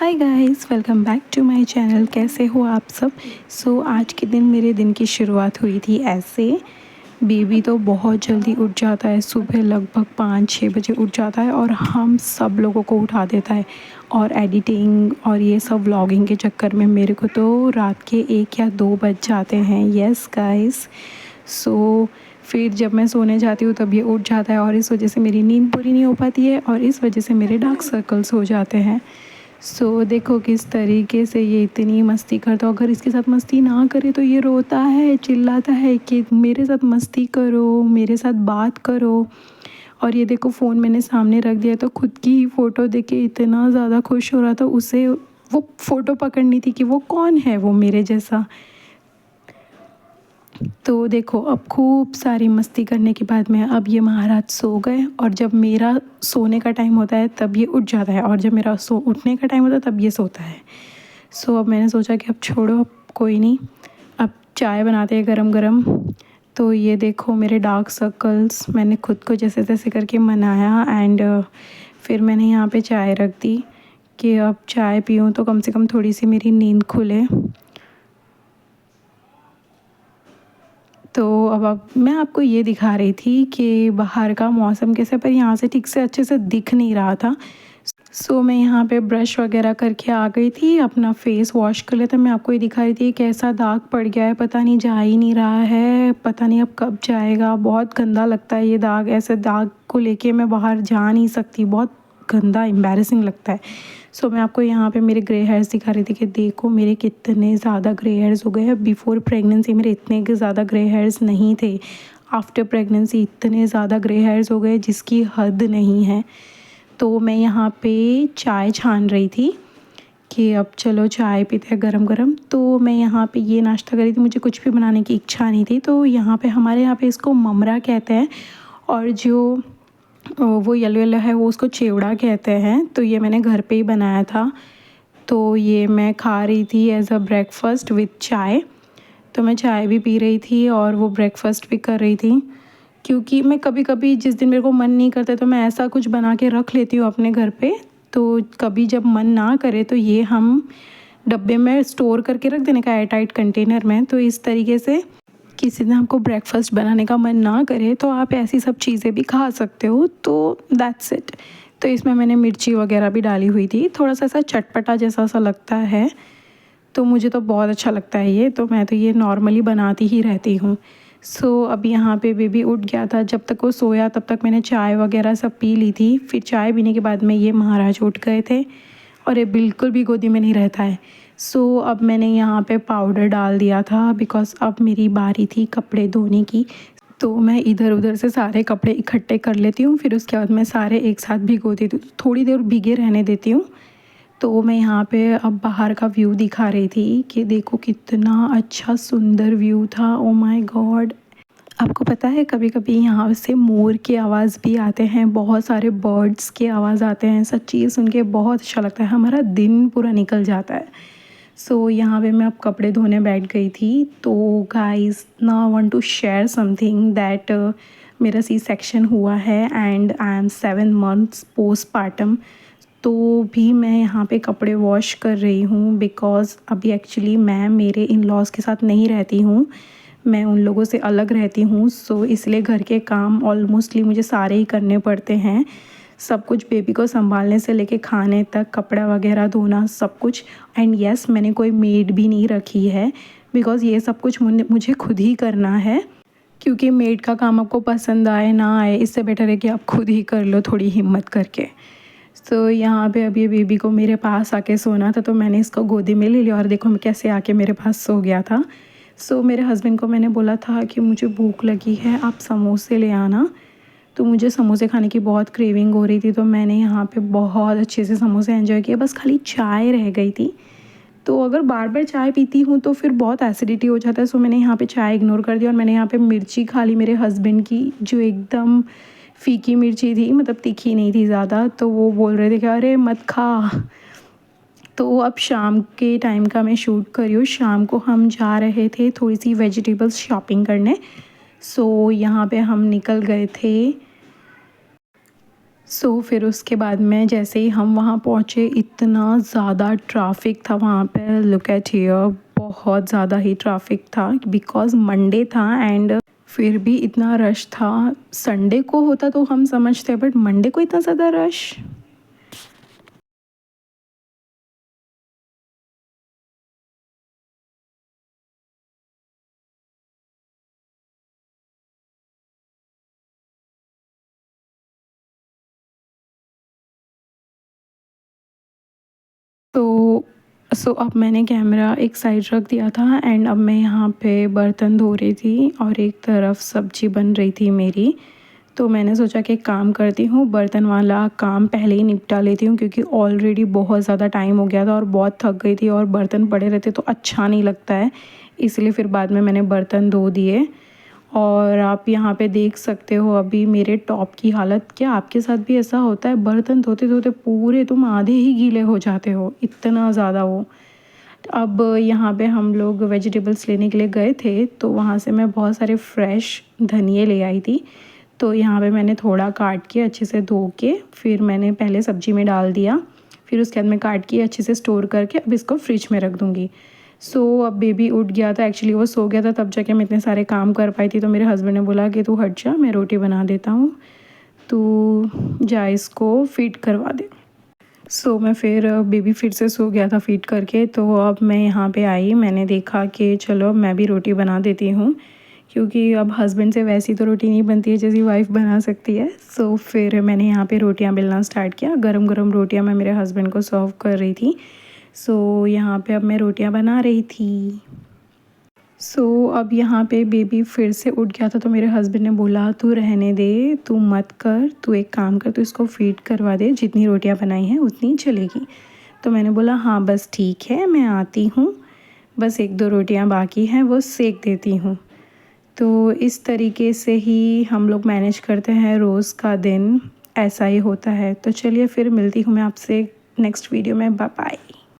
Hi guys, welcome back to my channel. कैसे हो आप सब। आज के दिन मेरे दिन की शुरुआत हुई थी ऐसे। बेबी तो बहुत जल्दी उठ जाता है, सुबह लगभग 5-6 बजे उठ जाता है और हम सब लोगों को उठा देता है। और एडिटिंग और ये सब व्लॉगिंग के चक्कर में मेरे को तो रात के 1 या 2 बज जाते हैं। Yes guys. फिर जब मैं सोने जाती हूँ तब ये उठ जाता है और इस वजह से मेरी नींद पूरी नहीं हो पाती है और इस वजह से मेरे डार्क सर्कल्स हो जाते हैं। देखो किस तरीके से ये इतनी मस्ती करता है। अगर इसके साथ मस्ती ना करे तो ये रोता है, चिल्लाता है कि मेरे साथ मस्ती करो, मेरे साथ बात करो। और ये देखो फ़ोन मैंने सामने रख दिया तो खुद की ही फ़ोटो देख के इतना ज़्यादा खुश हो रहा था। उसे वो फ़ोटो पकड़नी थी कि वो कौन है वो मेरे जैसा। तो देखो अब खूब सारी मस्ती करने के बाद में अब ये महाराज सो गए और जब मेरा सोने का टाइम होता है तब ये उठ जाता है और जब मेरा उठने का टाइम होता है तब ये सोता है। अब मैंने सोचा कि अब छोड़ो, अब कोई नहीं, अब चाय बनाते हैं गरम गरम। तो ये देखो मेरे डार्क सर्कल्स मैंने खुद को जैसे तैसे करके मनाया एंड फिर मैंने यहाँ पे चाय रख दी कि अब चाय पीऊँ तो कम से कम थोड़ी सी मेरी नींद खुले। तो अब मैं आपको ये दिखा रही थी कि बाहर का मौसम कैसा, पर यहाँ से ठीक से अच्छे से दिख नहीं रहा था। मैं यहाँ पे ब्रश वगैरह करके आ गई थी, अपना फेस वॉश कर लिया था। मैं आपको ये दिखा रही थी कैसा दाग पड़ गया है, पता नहीं जा ही नहीं रहा है, पता नहीं अब कब जाएगा। बहुत गंदा लगता है ये दाग, ऐसे दाग को लेके मैं बाहर जा नहीं सकती, बहुत गंदा एम्बैरेसिंग लगता है। मैं आपको यहाँ पे मेरे ग्रे हेयर्स दिखा रही थी कि देखो मेरे कितने ज़्यादा ग्रे हेयर्स हो गए हैं। बिफ़ोर प्रेगनेंसी मेरे इतने ज़्यादा ग्रे हेयर्स नहीं थे, आफ्टर प्रेगनेंसी इतने ज़्यादा ग्रे हेयर्स हो गए जिसकी हद नहीं है। तो मैं यहाँ पे चाय छान रही थी कि अब चलो चाय पीते हैं गरम गरम। तो मैं यहाँ पे ये नाश्ता करी थी, मुझे कुछ भी बनाने की इच्छा नहीं थी। तो यहाँ पे हमारे यहाँ पे इसको ममरा कहते हैं और जो वो येलो येलो है वो उसको चिवड़ा कहते हैं। तो ये मैंने घर पे ही बनाया था। तो ये मैं खा रही थी एज़ अ ब्रेकफास्ट विथ चाय। तो मैं चाय भी पी रही थी और वो ब्रेकफास्ट भी कर रही थी, क्योंकि मैं कभी कभी जिस दिन मेरे को मन नहीं करता तो मैं ऐसा कुछ बना के रख लेती हूँ अपने घर पे। तो कभी जब मन ना करे तो ये हम डब्बे में स्टोर करके रख देने का, एयर टाइट कंटेनर में। तो इस तरीके से किसी दिन आपको ब्रेकफास्ट बनाने का मन ना करे तो आप ऐसी सब चीज़ें भी खा सकते हो। तो दैट्स इट। तो इसमें मैंने मिर्ची वगैरह भी डाली हुई थी, थोड़ा सा ऐसा चटपटा जैसा सा लगता है। तो मुझे तो बहुत अच्छा लगता है ये, तो मैं तो ये नॉर्मली बनाती ही रहती हूँ। अब यहाँ पे बेबी उठ गया था, जब तक वो सोया तब तक मैंने चाय वगैरह सब पी ली थी। फिर चाय पीने के बाद में ये महाराज उठ गए थे और ये बिल्कुल भी गोदी में नहीं रहता है। अब मैंने यहाँ पे पाउडर डाल दिया था बिकॉज़ अब मेरी बारी थी कपड़े धोने की। तो मैं इधर उधर से सारे कपड़े इकट्ठे कर लेती हूँ, फिर उसके बाद मैं सारे एक साथ भिगो देती हूँ, थोड़ी देर भीगे रहने देती हूँ। तो मैं यहाँ पे अब बाहर का व्यू दिखा रही थी कि देखो कितना अच्छा सुंदर व्यू था। Oh my God. आपको पता है कभी कभी यहाँ से मोर की आवाज़ भी आते हैं, बहुत सारे बर्ड्स की आवाज़ आते हैं। सच्ची सुन के बहुत अच्छा लगता है, हमारा दिन पूरा निकल जाता है। यहाँ पे मैं अब कपड़े धोने बैठ गई थी। तो guys now I want to share something that मेरा सी सेक्शन हुआ है and I am 7 months postpartum. तो भी मैं यहाँ पे कपड़े वॉश कर रही हूँ बिकॉज़ अभी एक्चुअली मैं मेरे इन लॉज़ के साथ नहीं रहती हूँ, मैं उन लोगों से अलग रहती हूँ। इसलिए घर के काम ऑलमोस्टली मुझे सारे ही करने पड़ते हैं, सब कुछ बेबी को संभालने से लेके खाने तक, कपड़ा वगैरह धोना सब कुछ। एंड यस मैंने कोई मेड भी नहीं रखी है बिकॉज़ ये सब कुछ मुझे खुद ही करना है। क्योंकि मेड का काम आपको पसंद आए ना आए, इससे बेटर है कि आप खुद ही कर लो थोड़ी हिम्मत करके। यहाँ पे अभी बेबी को मेरे पास आके सोना था तो मैंने इसको गोदी में ले लिया और देखो मैं कैसे आके मेरे पास सो गया था। मेरे हस्बैंड को मैंने बोला था कि मुझे भूख लगी है, आप समोसे ले आना। तो मुझे समोसे खाने की बहुत क्रेविंग हो रही थी, तो मैंने यहाँ पे बहुत अच्छे से समोसे एंजॉय किए, बस खाली चाय रह गई थी। तो अगर बार बार चाय पीती हूँ तो फिर बहुत एसिडिटी हो जाता है। मैंने यहाँ पे चाय इग्नोर कर दिया और मैंने यहाँ पे मिर्ची खा ली मेरे हस्बैंड की, जो एकदम फीकी मिर्ची थी, मतलब तीखी नहीं थी ज़्यादा। तो वो बोल रहे थे कि अरे मत खा। तो अब शाम के टाइम का मैं शूट कर रही हूँ। शाम को हम जा रहे थे थोड़ी सी वेजिटेबल्स शॉपिंग करने। यहाँ पे हम निकल गए थे। फिर उसके बाद में जैसे ही हम वहाँ पहुँचे, इतना ज़्यादा ट्रैफिक था वहाँ पे। लुक एट हियर, बहुत ज़्यादा ही ट्रैफिक था बिकॉज़ मंडे था एंड फिर भी इतना रश था। संडे को होता तो हम समझते, बट मंडे को इतना ज़्यादा रश। तो अब मैंने कैमरा एक साइड रख दिया था एंड अब मैं यहाँ पे बर्तन धो रही थी और एक तरफ सब्जी बन रही थी मेरी। तो मैंने सोचा कि एक काम करती हूँ, बर्तन वाला काम पहले ही निपटा लेती हूँ क्योंकि ऑलरेडी बहुत ज़्यादा टाइम हो गया था और बहुत थक गई थी और बर्तन पड़े रहते तो अच्छा नहीं लगता है। इसलिए फिर बाद में मैंने बर्तन धो दिए। और आप यहाँ पे देख सकते हो अभी मेरे टॉप की हालत। क्या आपके साथ भी ऐसा होता है? बर्तन धोते धोते पूरे तुम आधे ही गीले हो जाते हो, इतना ज़्यादा वो। अब यहाँ पे हम लोग वेजिटेबल्स लेने के लिए गए थे तो वहाँ से मैं बहुत सारे फ्रेश धनिए ले आई थी। तो यहाँ पे मैंने थोड़ा काट के अच्छे से धो के फिर मैंने पहले सब्जी में डाल दिया। फिर उसके बाद मैं काट के अच्छे से स्टोर करके अब इसको फ्रिज में रख दूँगी। अब बेबी उठ गया था, एक्चुअली वो सो गया था तब जाके मैं इतने सारे काम कर पाई थी। तो मेरे हस्बैंड ने बोला कि तू हट जा, मैं रोटी बना देता हूँ, तू जा इसको फीड करवा दे। मैं फिर बेबी फिर से सो गया था फीड करके। तो अब मैं यहाँ पे आई, मैंने देखा कि चलो मैं भी रोटी बना देती हूँ क्योंकि अब हस्बैंड से वैसी तो रोटी नहीं बनती है जैसी वाइफ़ बना सकती है। फिर मैंने यहाँ पे रोटियाँ बेलना स्टार्ट किया। गरम गरम रोटियाँ मैं मेरे हस्बैंड को सर्व कर रही थी। यहाँ पे अब मैं रोटियाँ बना रही थी। अब यहाँ पे बेबी फिर से उठ गया था तो मेरे हस्बैंड ने बोला तू रहने दे, तू मत कर, तू एक काम कर, तू इसको फीड करवा दे, जितनी रोटियाँ बनाई हैं उतनी चलेगी। तो मैंने बोला हाँ बस ठीक है, मैं आती हूँ, बस एक दो रोटियाँ बाकी हैं वो सेक देती हूँ। तो इस तरीके से ही हम लोग मैनेज करते हैं रोज़ का दिन, ऐसा ही होता है। तो चलिए फिर मिलती हूँ मैं आपसे नेक्स्ट वीडियो में। Bye bye.